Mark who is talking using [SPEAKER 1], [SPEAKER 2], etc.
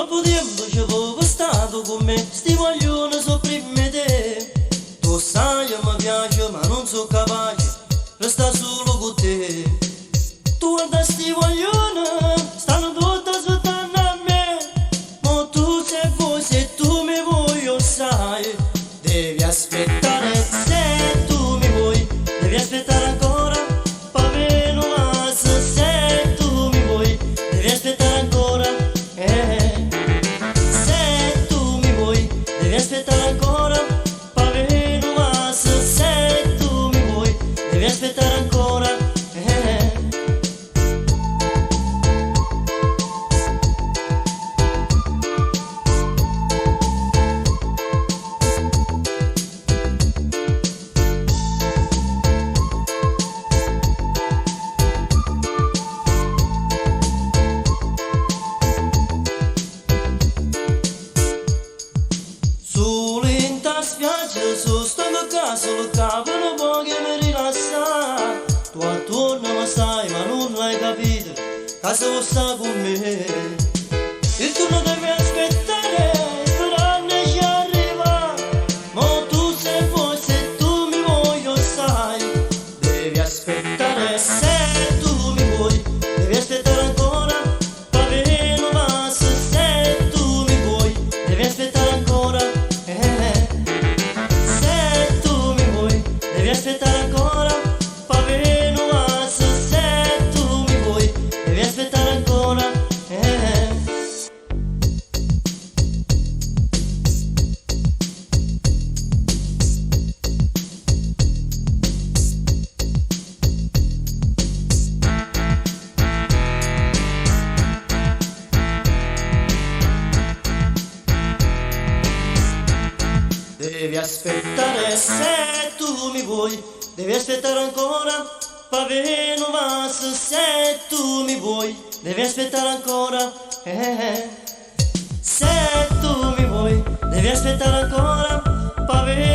[SPEAKER 1] Troppo tempo ci avevo stato con me, sti vogliono sopprimere te. Tu sai mi piace ma non sono capace, resta solo con te. Tu guarda sti vogliono, stanno tutti aspettando a me. Ma tu se vuoi, se tu mi vuoi, io sai, devi aspettare. Se tu mi vuoi, devi aspettare ancora, Paveno Mas. Se tu mi vuoi, devi aspettare ancora. Se tu mi vuoi, devi aspettare ancora, Paveno Mas. Se tu mi vuoi, devi aspettare ancora. Spiaggia, sto a casa, lo capo un po' che mi rilassa. Tu attorno ma sai, ma non l'hai capito, casa vuoi stare con me. Il turno devi aspettare, sperando ci arriva. Ma tu se vuoi, se tu mi vuoi, io sai, devi aspettare. Se tu mi vuoi, devi aspettare ancora, Paveno Mas. Se tu mi vuoi, devi aspettare ancora. Devi aspettare ancora, Paveno Mas. Se tu mi vuoi, devi aspettare ancora. Devi aspettare, se tu mi vuoi, devi aspettare ancora, Paveno Mas. Se tu mi vuoi, devi aspettare ancora. Se tu mi vuoi, devi aspettare ancora, Paveno